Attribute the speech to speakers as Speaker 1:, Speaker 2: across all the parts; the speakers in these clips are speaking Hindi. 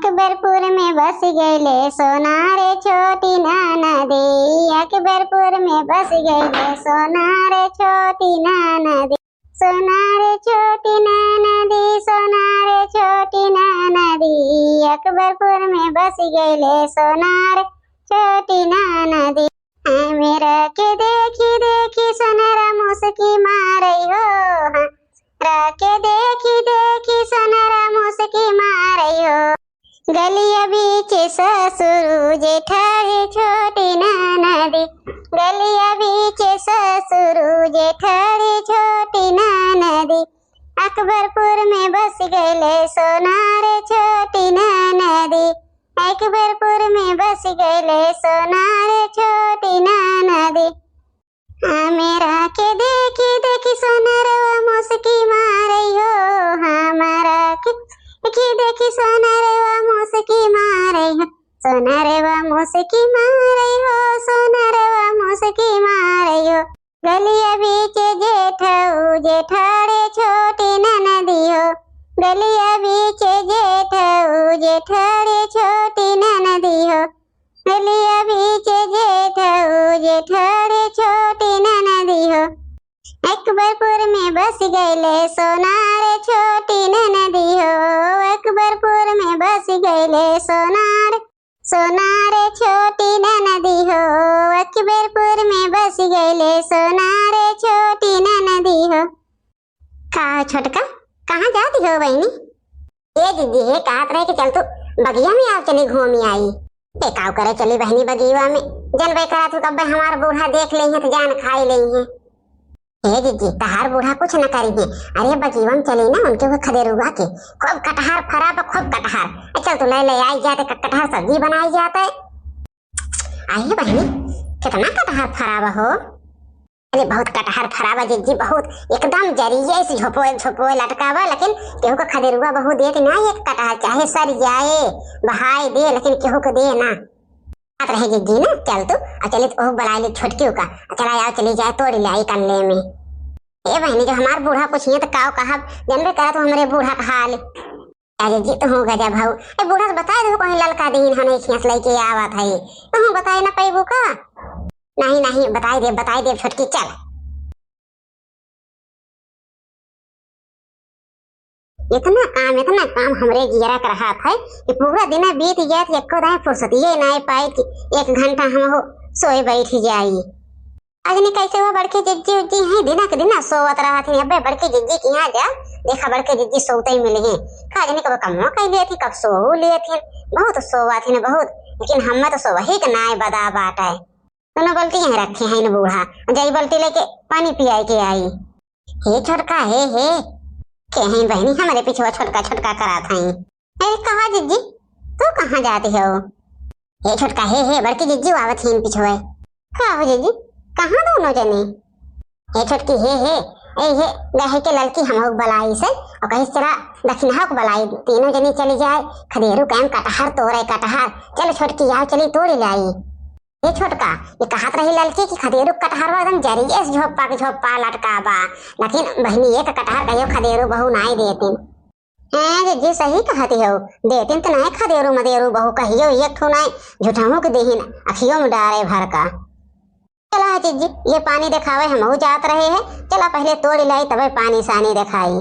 Speaker 1: अकबरपुर में बस गईले सोना रे छोटी नदी। अकबरपुर में बस गईले सोना रे छोटी नदी। सोना रे छोटी नदी, सोना रे छोटी नदी। अकबरपुर में बस गईले सोना रे छोटी नदी। मेरा के देखी देखी सोनरा मुस्की मारई हो। राके देखी देखी सोनरा मुस्की मारई हो। गलिया बीच ससुर जेठारी छोटी नदी। गलिया बीच ससुर जेठारी छोटी नदी। अकबरपुर में बस गईले सोना रे छोटी नदी। अकबरपुर में बस गईले सोना रे छोटी नदी। मेरा के देखी देखी सोनरवा मुस्की मारई हो। हमारा के देखी देखी सोनरवा मुस्की मारई हो। सोनरवा मुस्की मारई हो। सोनरवा मुस्की मारई हो। गलिया बीच जेठऊ जेठारे छोटी नदी हो। गलिया बीच जेठऊ जेठारे छोटी नदी हो। गलिया बीच जेठऊ जेठारे छोटी नदी हो। अकबरपुर में बस गईले सोना रे छोटी नदी हो। अकबरपुर में बस गईले सोना रे छोटी नदी हो। अकबरपुर में बस गईले सोना रे छोटी नदी हो। का छोटका कहाँ जाती हो बहनी? ये दीदी है कहत रहे कि चल तू बगिया में आओ चली घूमी आई। बेकाव करे चली बहनी बगिया में। जनबे करा तू कब हमार बूढ़ा देख ले तो जान खाई ले है। हे दीदी तहार बूढ़ा कुछ न करी है। अरे बगिया में चली ना उनके वो खदेरुआ के खूब कटहर फरा पर खूब कटहर। चल तू ले आई जाते कटहर सब्जी बनाई जाते। आई बहनी कितना कटहर फरावा हो। अरे बहुत कटहर फरावा जीजी बहुत एकदम जरिए से झोपोए लटकावा। लेकिन केहू को खदेरुआ बहु दे ना एक कटहर चाहे सर जाए बहाई दे लेकिन केहू को दे ना रहे जीजी ना। चल तू चली तो बला ली छोटकी का चला आओ चली जाए तोड़ लाई कल्ले में। ए बहनी जो हमार बूढ़ा पूछिए तो काव कहा जनबे करा तो हमारे बूढ़ा का हाल। अरे जी तो हो गया भाऊ ए बूढ़ा से बताए दो कहीं ललका दीन हने खींच लेके आवत है तो बताए ना पैबू का। नहीं बताई दे छोटकी चल। इतना काम हमरे गिरा कर रहा था कि पूरा दिन बीत गया था एको दाए फुर्सत ये ना पाई कि 1 घंटा हम हो सोए बैठ जाई। आज ने कैसे हुआ बड़के जिज्जी उज्जी है दिना के दिना सोवत रहा थी। अबे बड़के जिज्जी की यहाँ जा देखा बड़के जिज्जी सोते ही मिले हैं। खाजने कब कमो कह लिए थी कब सो लिए थे बहुत सोवा थी न बहुत। लेकिन हम तो सो वही के नाय बदा बाटा है दोनों बल्टी यहीं रखे हैं न बूढ़ा जाई बल्टी लेके पानी पियाई के आई। हे छोटका हे कहीं बहनी हमारे पीछे छोटका करा था। अरे कहाँ जिज्जी तू कहाँ जाती हो? हे छोटका हे बड़की जिज्जी आवत ही पीछे का हो जिज्जी कहाँ दोनों जने? हे छोटकी हे गहे के लड़की हम बलाई से और कहीं तरह दक्षिणा को बलाई तीनों जनी चली जाए खदेरू कैम कटहर तोड़े कटहर। चलो छोटकी आओ चली तोड़ी लाई। ये छोटका ये कहत रही लड़की की खदेरू कटहर एकदम जरिए झोपा लटका बा। लेकिन बहनी एक कटहर कहियो खदेरू बहु नाई देतीन। जी सही कहती हो देतीन तो नहीं खदेरू मदेरू बहु कहियो एक ठो नाई झूठाऊ के देहीन अखियों में डारे भर का। चला जीजी ये पानी दिखावे हम जात रहे हैं। चला पहले तोड़ लाई तबे पानी सानी दिखाई।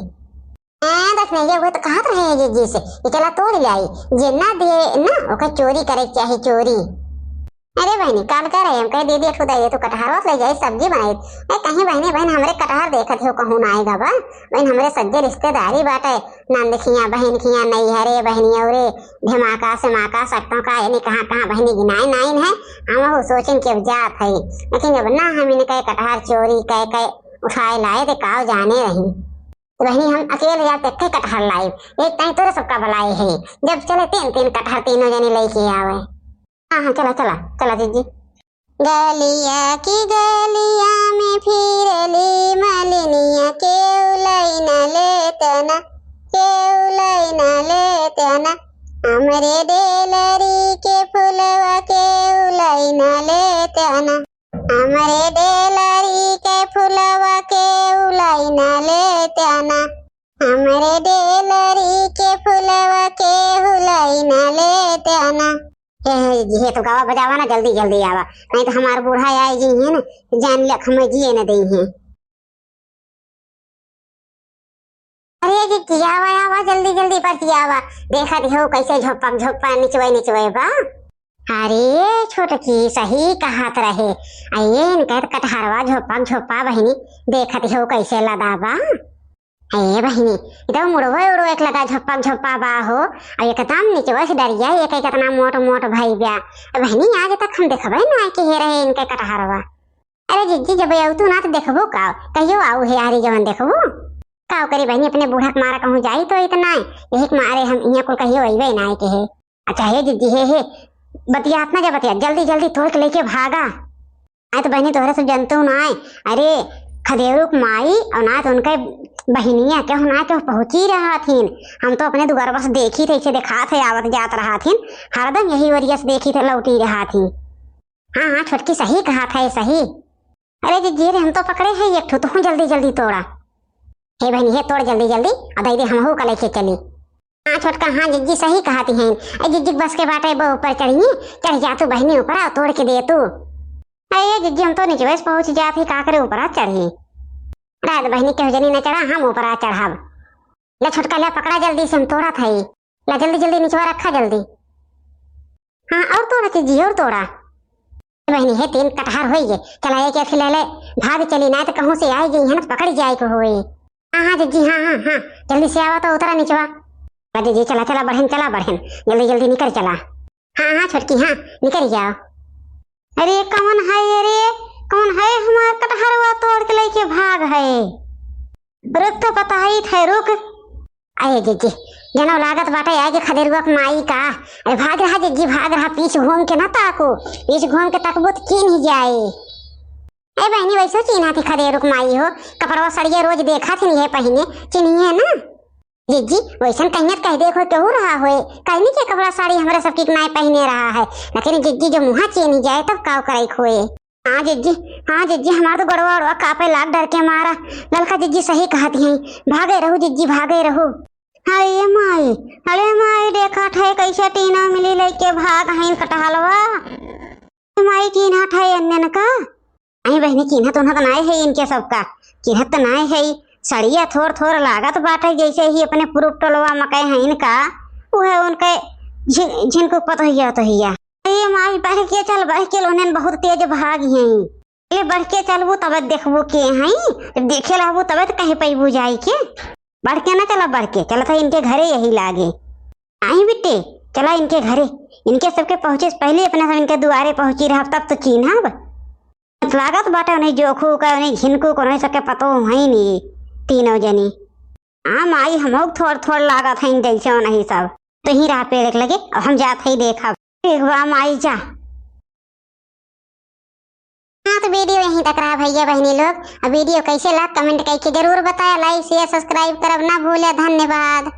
Speaker 1: दस नहीं ये तो कहत रहे हैं जीजी से ये चला तोड़ लाई जे ना दे ना ओके चोरी करे चाहे चोरी। अरे बहनी काल कर रहे हम कह दे दिया खुदा ये तो कटहर ले जाए सब्जी बनाई। कहीं बहन हमरे कटहर देखत हो कहूँ ना आएगा बा बहन हमरे सज्जे रिश्तेदारी बाटे नंद खिया बहन खिया नहीं हरे बहनी और धमाका से माका सकता का यानी कहाँ बहनी गिनाए नाइन है। हम वो सोचें कि अब जात है लेकिन अब ना हम इन्हें कहे कटहर चोरी कह उठाए लाए थे काव जाने रही बहनी हम अकेले जाते कई कटहर लाए एक टाइम तोरे सबका बुलाए है जब चले 3 कटहर तीनों जने लेके आवे। हाँ चला जीजी। गलिया की गलिया में फिरली मलिनिया केउलाई न लेतना हमरे डेलरी के फुलवा केउलाई न लेतना हमरे डेलरी के फुलवा केउलाई न लेतना हमरे डेलरी के फुलवा केउलाई न ये तो गावा बजावा ना, जल्दी जल्दी आवा, नहीं तो हमार बूढ़ा आए जी है ना, जान लख हमें जिए न दई है। अरे जी आवा आवा, जल्दी जल्दी पर आवा, देखा हो कैसे झोपा झोपा निचवे बा। अरे छोटकी सही कहत रहे, आइए इनका कटहरवा झोपा झोपा बहिनी, देखत हो कैसे लदा बा। अये बहिनी इधर मुड़वा उड़ो एक लगा झप्पा झप्पा बा हो, और एकदम नीचे से डरिया एक कितना मोट मोट भाई ब्या। बहिनी आज तक हम देखबे ना कि हे रहे इनके कटहरवा। अरे जीजी जब आऊ तू ना तो देखबो का, कहियो आऊ हे यारी जवन देखबो का करी बहिनी, अपने बूढ़ा के मारा कहूं जाई तो इतना यही के मारे हम इया को कहियो अइबे ना के हे। अच्छा हे जीजी हे बतिया ना जब बतिया जल्दी जल्दी तोड़ के लेके भागा। आए तो बहनी तोहरे से जनतू ना आए, अरे खदेरू माई और ना तो उनके बहनिया क्यों ना क्यों पहुंची रहा थीन, हम तो अपने दुआर बस देखी थे, इसे देखा थे आवत जात रहा थीन, हरदम यही वरिया से देखी थे लौटी रहा थी। हाँ हाँ छोटकी सही कहा था, ये सही। अरे जी रे हम तो पकड़े है एक ठो, तो जल्दी जल्दी तोड़ा। हे बहनी हे तोड़ जल्दी जल्दी, और दे हम हो का लेके चली। हाँ छोटका हाँ जिज्जी सही कहती हैं, जिज्जी बस के बाटे वो ऊपर चढ़िए, चढ़ जा तू बहनी ऊपर आ तोड़ के दे तू। अरे जिज्जी हम तो नीचे बस पहुंच जाती, का करे ऊपर आ चढ़ी। रात बहनी के जनी न चढ़ा, हम ऊपर आ चढ़ाब। ले छोटका ले पकड़ा जल्दी से, हम तोड़ा था ही, ले जल्दी जल्दी नीचवा रखा जल्दी। हाँ और तोड़ा चीजी और तोड़ा। बहनी है 3 कटहर हो गए, चला एक ऐसे ले ले भाग चली, ना तो कहूँ से आएगी है ना पकड़ी जाए को होए। हाँ हाँ जीजी हाँ हाँ हाँ जल्दी से आवा तो उतरा नीचवा। जीजी चला चला बढ़न जल्दी जल्दी निकल चला। हाँ हाँ छोटकी हाँ निकल जाओ। अरे कौन है, अरे कौन है हमारा कटहरवा तोड़ के लेके भाग है, रुक तो पता ही था रुक। अरे जीजी जनो लागत बाटे आगे खदेरुआ माई का, अरे भाग रहा जीजी भाग रहा, पीछे घूम के ना ताको, पीछे घूम के तकबो तो चिन्ह ही जाए। ए बहनी वैसे चिन्हा थी खदेरुक माई हो, कपड़वा सड़िया रोज देखा थी नहीं पहने, चिन्हिए ना जीजी वैसन कहीं कह देखो क्यों रहा हो, कहीं के कपड़ा साड़ी हमारे सबकी नाय पहने रहा है, लेकिन जीजी जो मुँह चिन्ह जाए तब काव कराई खोए। हाँ जीजी हमारा तो गड़वा उड़वा कापे लाग डर के मारा। ललका जीजी सही कहती हैं, भागे रहो जीजी भागे रहो। अरे माई अरे माई देखा थे कैसे टीना मिली लेके भाग हैं कटहलवा। माई चिन्हा थे अन्य का, आई बहनी चिन्ह तो नाय है इनके सबका, चिन्ह तो नाय है, सड़िया थोड़ थोड़ लागत बाटे जैसे ही अपने पुरुप टोलवा मकई है इनका, वो है उनके जिनको पता ही तो हिया। ये माई बढ़ के चल बढ़ के लोने बहुत तेज भाग हैं, ये बढ़ के चलबू तब देखबू के हैं, देखे लाबू तब तो कहीं पैबू जाई के, बढ़ के ना चला बढ़ के चला था इनके घरे यही लागे। आई बेटे चला इनके घरे, इनके सबके पहुंचे पहले अपने सब इनके दुआरे पहुंची रहा तब तो चिन्हब लागत बाटे, उन्हें जोखू का उन्हें झिनकू को उन्हें सबके पतो है नहीं तीनों जनी। हाँ माई हम थोड़ थोड़ लागत है जैसे नहीं सब, तो ही राह पेड़ लगे और हम जाते ही देखा एक बार माई जा। हाँ तो वीडियो यहीं तक रहा भैया बहनी लोग, अब वीडियो कैसे लगा कमेंट करके जरूर बताया, लाइक शेयर सब्सक्राइब करब ना भूले, धन्यवाद।